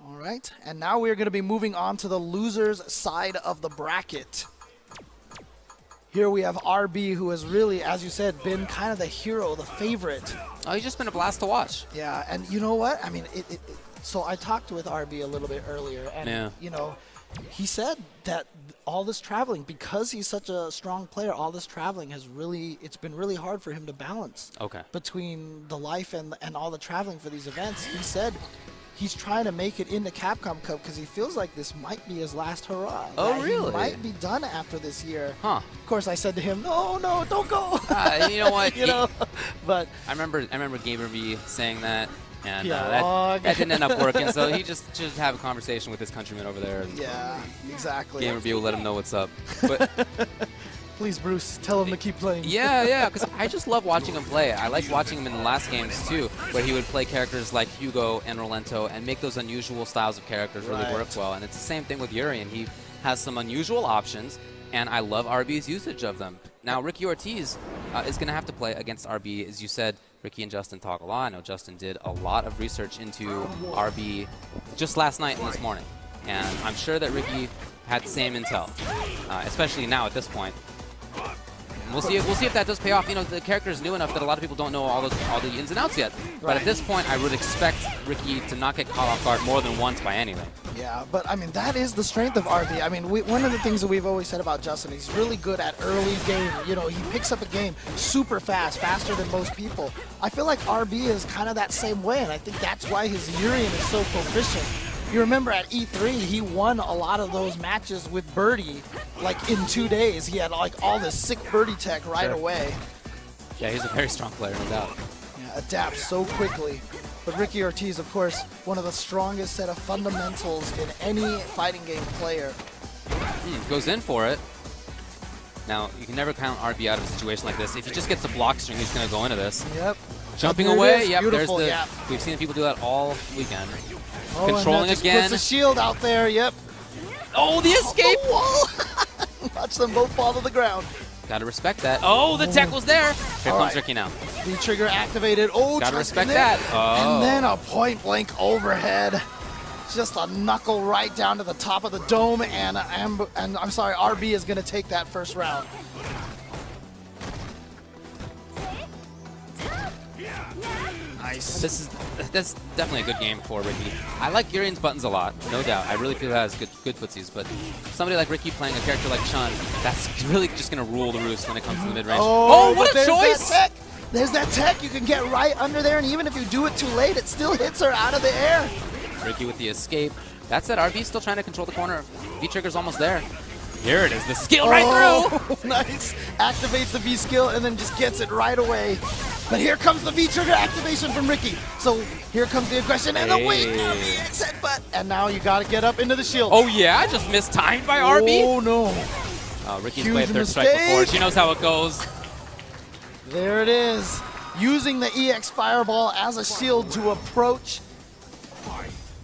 All right, and now we're going to be moving on to the losers side of the bracket. Here we have RB, who has really, as you said, been kind of the hero, the favorite. Oh, he's just been a blast to watch. Yeah, and you know what? I mean, so I talked with RB a little bit earlier, and Yeah. you know, he said that all this traveling, because he's such a strong player, all this traveling it's been really hard for him to balance Okay. between the life and all the traveling for these events. He said he's trying to make it into Capcom Cup because he feels like this might be his last hurrah. Oh, that really? He might be done after this year. Huh. Of course, I said to him, no, don't go. You know what? you know, but I remember Gamer V saying that, and Yeah, that didn't end up working. So he just should have a conversation with his countrymen over there. And yeah, exactly. Gamer V will let him know what's up. But Please, Bruce, tell him to keep playing. yeah, because I just love watching him play. I like watching him in the last games too, where he would play characters like Hugo and Rolento and make those unusual styles of characters really Right. work well. And it's the same thing with Yuri, and he has some unusual options, and I love RB's usage of them. Now, Ricki Ortiz is going to have to play against RB. As you said, Ricki and Justin talk a lot. I know Justin did a lot of research into RB just last night and this morning. And I'm sure that Ricki had the same intel, especially now at this point. And we'll see if that does pay off. You know, the character is new enough that a lot of people don't know all the ins and outs yet. But at this point, I would expect Ricki to not get caught off guard more than once by anything. Yeah, but I mean, that is the strength of RB. I mean, one of the things that we've always said about Justin, he's really good at early game. You know, he picks up a game super fast, faster than most people. I feel like RB is kind of that same way, and I think that's why his Urian is so proficient. You remember at E3, he won a lot of those matches with Birdie, like in 2 days. He had like all this sick Birdie tech right away. Yeah, he's a very strong player, no doubt. Yeah, adapts so quickly. But Ricki Ortiz, of course, one of the strongest set of fundamentals in any fighting game player. Goes in for it. Now, you can never count RB out of a situation like this. If he just gets a block string, he's going to go into this. Yep. Jumping There it away, is. yep, Beautiful, there's the. yeah. We've seen people do that all weekend. Oh, and Controlling that just again. puts the shield out there, yep. Oh, the escape! The wall! Watch them both fall to the ground. Gotta respect that. Oh, the tech was there. Here All comes right. Ricki now. The trigger activated. Oh, Gotta trust respect in there. that. Oh. And then a point blank overhead. Just a knuckle right down to the top of the dome, and I'm sorry, RB is going to take that first round. Nice. That's definitely a good game for Ricki. I like Urian's buttons a lot, no doubt. I really feel that has good footsies, but somebody like Ricki playing a character like Chun, that's really just gonna rule the roost when it comes to the mid-range. Oh, what but a choice! That tech. There's that tech. You can get right under there, and even if you do it too late, it still hits her out of the air. Ricki with the escape. That said, RB's still trying to control the corner. V-trigger's almost there. Here it is, the skill right through! Nice. Activates the V skill and then just gets it right away. But here comes the V trigger activation from Ricki. So here comes the aggression and the wait on the X headbutt. And now you got to get up into the shield. Oh yeah, just mistimed by RB. Oh no. Ricki's Huge played third strike before. mistake. She knows how it goes. There it is. Using the EX Fireball as a shield to approach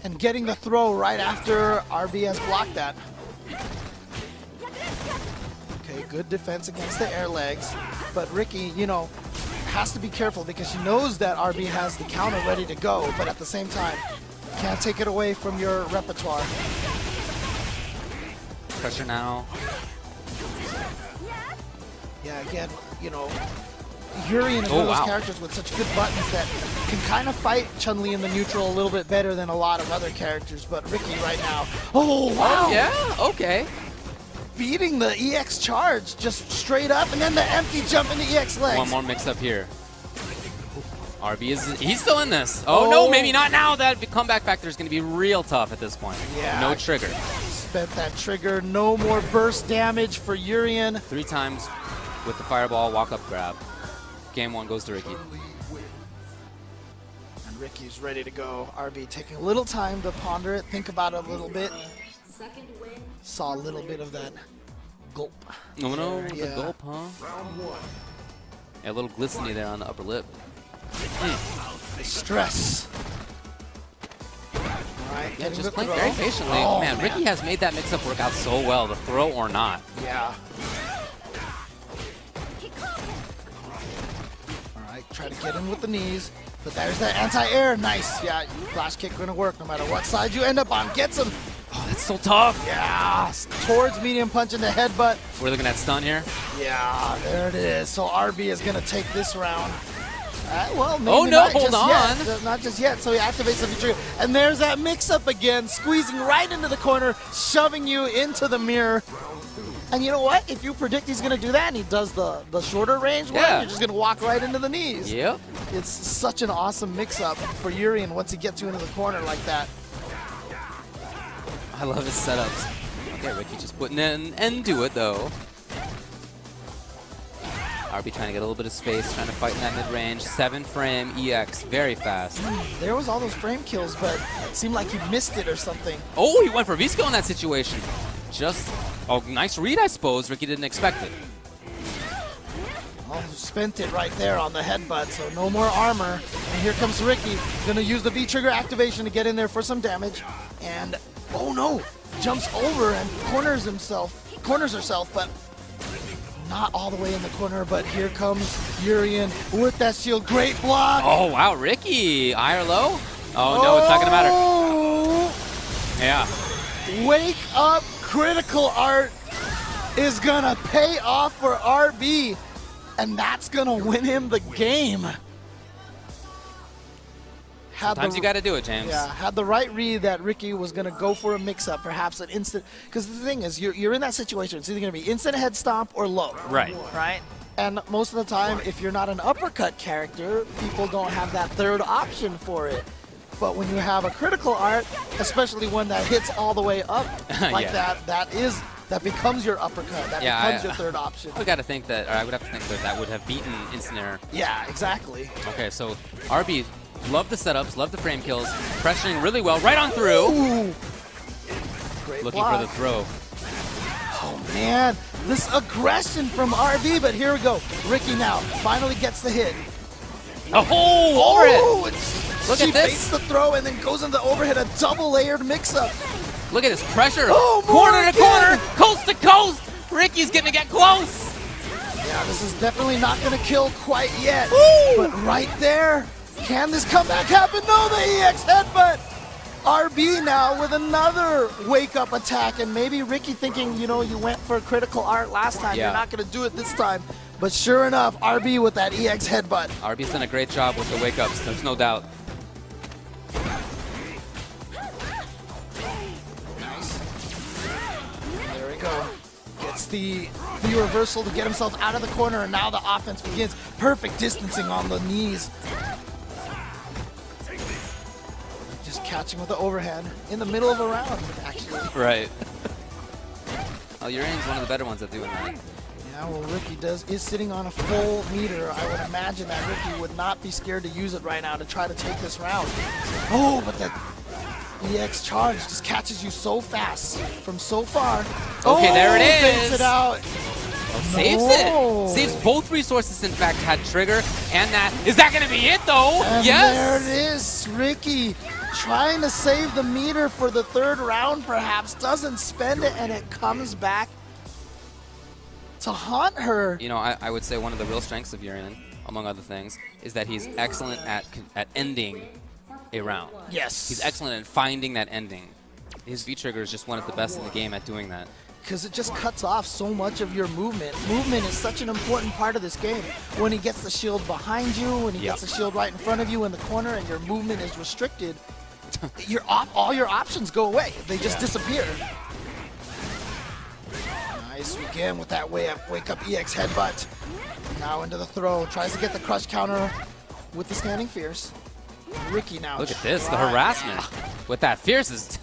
and getting the throw right after RB has blocked that. Okay, good defense against the air legs. But Ricki, you know, has to be careful because she knows that RB has the counter ready to go, but at the same time, can't take it away from your repertoire. Pressure now. Yeah, again, you know, Urian is one of those wow. characters with such good buttons that can kind of fight Chun-Li in the neutral a little bit better than a lot of other characters, but Ricki right now, oh wow! Oh, yeah, okay. Beating the EX charge just straight up, and then the empty jump into EX legs. One more mix-up here. RB he's still in this. Oh, no, maybe not now. That comeback factor is going to be real tough at this point. Yeah. No trigger. Spent that trigger, no more burst damage for Urian. 3 times with the fireball, walk-up grab. Game 1 goes to Ricki. And Ricki's ready to go. RB taking a little time to ponder it, think about it a little bit. Saw a little bit of that gulp. Oh no, Yeah. the gulp, huh? Yeah, a little glistening there on the upper lip. Stress. All right, Yeah, getting just the playing throw. very patiently. Oh, man, Ricki has made that mix-up work out so well, the throw or not. Yeah. All right, try to get in with the knees. But there's that anti-air. Nice. Yeah, flash kick going to work no matter what side you end up on. Gets him. Oh, that's so tough. Yeah, towards medium punch in the headbutt. We're looking at stun here. Yeah, there it is. So RB is going to take this round. Well, maybe Oh no, not hold just on. Yet. Not just yet. So he activates the trigger. And there's that mix-up again, squeezing right into the corner, shoving you into the mirror. And you know what? If you predict he's going to do that and he does the shorter range one, Yeah. you're just going to walk right into the knees. Yep. It's such an awesome mix-up for Urian once he gets you into the corner like that. I love his setups. Okay, Ricki just putting in and do it though. RB trying to get a little bit of space, trying to fight in that mid-range. 7-frame EX, very fast. There was all those frame kills, but it seemed like he missed it or something. Oh, he went for V-skill in that situation. Just a nice read, I suppose. Ricki didn't expect it. Oh, spent it right there on the headbutt, so no more armor. And here comes Ricki, gonna use the V-trigger activation to get in there for some damage. And, oh no, jumps over and corners herself, but not all the way in the corner, but here comes Urian with that shield. Great block. Oh, wow, Ricki. High or low? Oh, no, it's not going to matter. Yeah. Wake up critical art is going to pay off for RB, and that's going to win him the game. Sometimes you got to do it, James. Yeah, had the right read that Ricki was going to go for a mix-up, perhaps an instant. Because the thing is, you're in that situation. It's either going to be instant head stomp or low. Right. Right? And most of the time, if you're not an uppercut character, people don't have that third option for it. But when you have a critical art, especially one that hits all the way up like Yeah. that becomes your uppercut. That becomes your third option. I got to think that, or I would have to think that that would have beaten instant air. Yeah, exactly. Okay, so RB, love the setups, love the frame kills, pressuring really well, right on through. Ooh. Great Looking block. for the throw. Oh man, this aggression from RB, but here we go. Ricki now finally gets the hit. Oh, overhead. Look She at this. baits the throw and then goes into the overhead, a double layered mix-up. Look at this pressure. Oh, corner to corner, again. coast to coast. Ricki's going to get close. Yeah, this is definitely not going to kill quite yet. Woo! But right there, can this comeback happen? No, the EX headbutt. RB now with another wake-up attack, and maybe Ricki thinking, you know, you went for critical art last time. Yeah. You're not going to do it this time. But sure enough, RB with that EX headbutt. RB's done a great job with the wake-ups, there's no doubt. Nice. There we go. Gets the reversal to get himself out of the corner, and now the offense begins. Perfect distancing on the knees. Just catching with the overhand in the middle of a round, actually. Right. Oh, Urian's one of the better ones at doing that. Yeah, well, Ricki is sitting on a full meter. I would imagine that Ricki would not be scared to use it right now to try to take this round. Oh, but that EX charge just catches you so fast from so far. Okay, there it Fakes is. it out. Saves No. it. Saves both resources, in fact, had trigger and that. Is that going to be it, though? And Yes. there it is. Ricki trying to save the meter for the third round, perhaps. Doesn't spend it, and it comes back to haunt her. You know, I would say one of the real strengths of Urian, among other things, is that he's excellent at ending a round. Yes. He's excellent at finding that ending. His V-trigger is just one of the best in the game at doing that. Because it just cuts off so much of your movement. Movement is such an important part of this game. When he gets the shield behind you, when he gets the shield right in front of you in the corner, and your movement is restricted, all your options go away. They just disappear. Nice again with that wake up EX headbutt. Now into the throw. Tries to get the crush counter with the standing fierce. Ricki now. Look at this, the harassment. With that fierce is...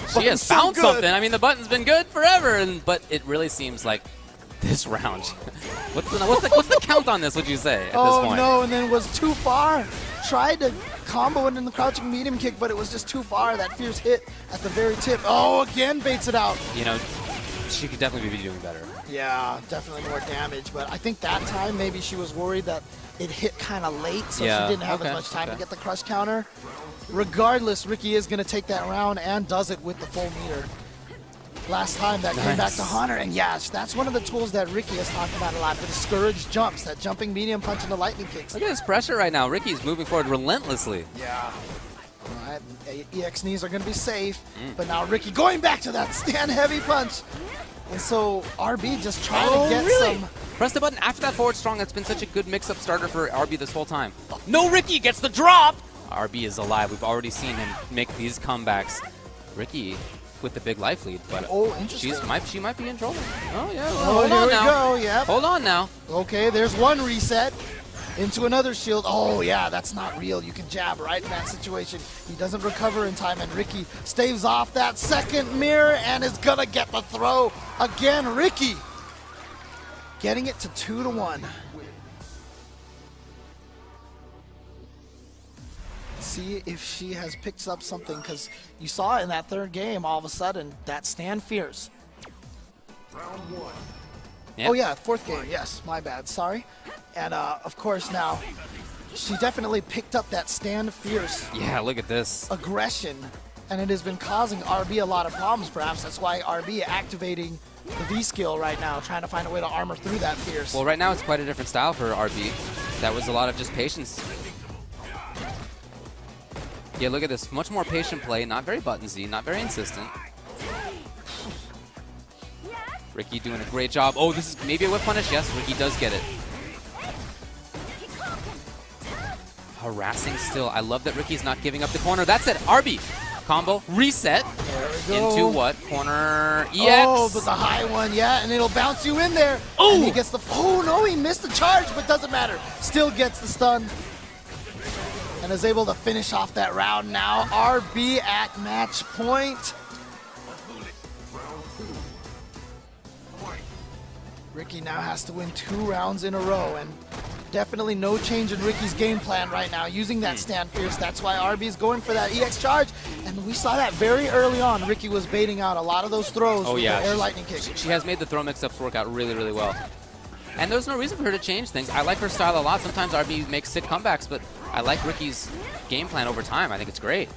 She Button's has so found good. something. I mean, the button's been good forever, but it really seems like this round. What's the count on this, would you say, at this point? Oh no, and then was too far. Tried to combo it in the crouching medium kick, but it was just too far. That fierce hit at the very tip. Oh, again baits it out. You know, she could definitely be doing better. Yeah, definitely more damage, but I think that time maybe she was worried that it hit kind of late, so Yeah, she didn't have as much time to get the crush counter. Regardless, Ricki is going to take that round and does it with the full meter. last time that came back to Hunter. And yes, that's one of the tools that Ricki has talked about a lot, the discouraged jumps, that jumping medium punch and the lightning kicks. Look at this pressure right now. Ricki's moving forward relentlessly. Yeah. All right, EX knees are going to be safe, but now Ricki going back to that stand heavy punch. And so RB just trying to get some... Press the button after that forward strong. That's been such a good mix-up starter for RB this whole time. No, Ricki gets the drop! RB is alive. We've already seen him make these comebacks. Ricki with the big life lead, but interesting. she might be in trouble. Oh, yeah. Oh, hold on now. Go. Yep. Hold on now. Okay, there's one reset into another shield. Oh, yeah, that's not real. You can jab right in that situation. He doesn't recover in time, and Ricki staves off that second mirror and is going to get the throw again. Ricki getting it to 2-1. See if she has picked up something, because you saw in that third game, all of a sudden, that stand fierce. Round 1. Yep. Oh yeah, fourth game, yes, my bad, sorry. And of course now, she definitely picked up that stand fierce Yeah, look at this. aggression, and it has been causing RB a lot of problems perhaps. That's why RB activating the V skill right now, trying to find a way to armor through that fierce. Well, right now it's quite a different style for RB. That was a lot of just patience. Yeah, look at this. Much more patient play, not very buttonsy, not very insistent. Ricki doing a great job. Oh, this is maybe a whip punish. Yes, Ricki does get it. Harassing still. I love that Ricki's not giving up the corner. That's it. RB. Combo. Reset. There we go. Into what? Corner EX. Oh, but the high one, yeah, and it'll bounce you in there. Oh! And he gets the... Oh, no, he missed the charge, but doesn't matter. Still gets the stun. And is able to finish off that round now. RB at match point. Ricki now has to win 2 rounds in a row, and definitely no change in Ricki's game plan right now, using that stand fierce. That's why RB is going for that EX charge, and we saw that very early on. Ricki was baiting out a lot of those throws with the air lightning kick. She has made the throw mix-ups work out really, really well. And there's no reason for her to change things. I like her style a lot. Sometimes RB makes sick comebacks, but I like Ricki's game plan over time. I think it's great.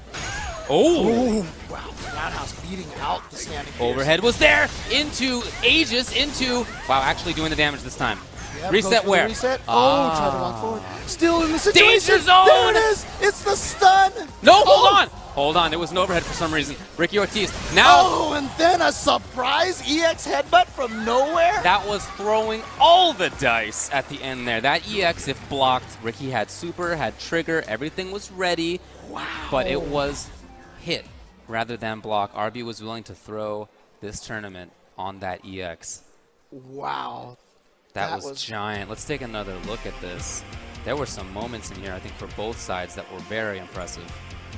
Oh! Wow, Roundhouse beating out the standing fierce. Overhead was there! Into Aegis, into... Wow, actually doing the damage this time. Yep, Reset where? Reset. Oh, try to walk forward. Still in the situation. Danger zone! There it is! It's the stun! No, hold on! Hold on, there was an overhead for some reason. Ricki Ortiz, now... Oh, and then a surprise EX headbutt from nowhere? That was throwing all the dice at the end there. That EX, if blocked, Ricki had super, had trigger, everything was ready. Wow. But it was hit rather than block. RB was willing to throw this tournament on that EX. Wow. That was giant. Let's take another look at this. There were some moments in here, I think, for both sides that were very impressive.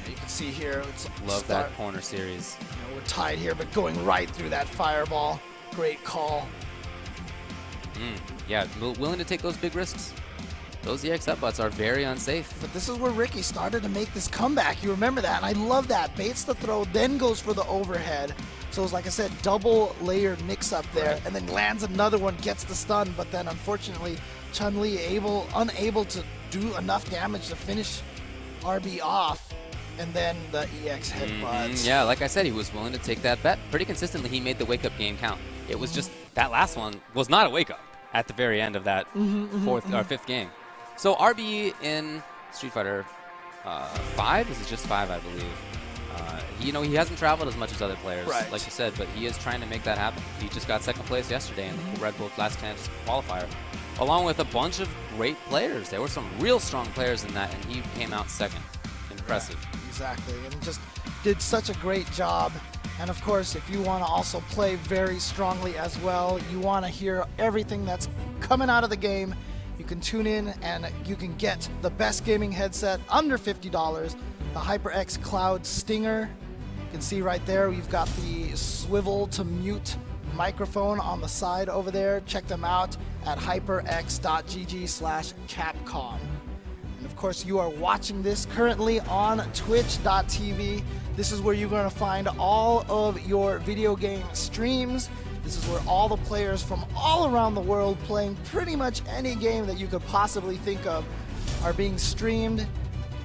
You can see here, it's Love that corner series. You know, we're tied here, but going right through that fireball. Great call. Yeah, willing to take those big risks. Those EX upbutts are very unsafe. But this is where Ricki started to make this comeback. You remember that, and I love that. Baits the throw, then goes for the overhead. So it's like I said, double layered mix up there, and then lands another one, gets the stun, but then unfortunately Chun-Li unable to do enough damage to finish RB off, and then the EX headbutts. Yeah, like I said, he was willing to take that bet. Pretty consistently, he made the wake-up game count. It was just, that last one was not a wake-up at the very end of that fifth game. So RB in Street Fighter 5, this is just 5, I believe. He hasn't traveled as much as other players, like you said, but he is trying to make that happen. He just got second place yesterday in the Red Bull Last Chance qualifier, along with a bunch of great players. There were some real strong players in that, and he came out second. Impressive. Exactly, and just did such a great job. And of course, if you want to also play very strongly as well, you want to hear everything that's coming out of the game, you can tune in and you can get the best gaming headset under $50, the HyperX Cloud Stinger. You can see right there, we've got the swivel to mute microphone on the side over there. Check them out at hyperx.gg/Capcom. And of course, you are watching this currently on twitch.tv. This is where you're going to find all of your video game streams. This is where all the players from all around the world playing pretty much any game that you could possibly think of are being streamed.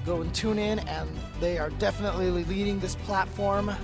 Go and tune in, and they are definitely leading this platform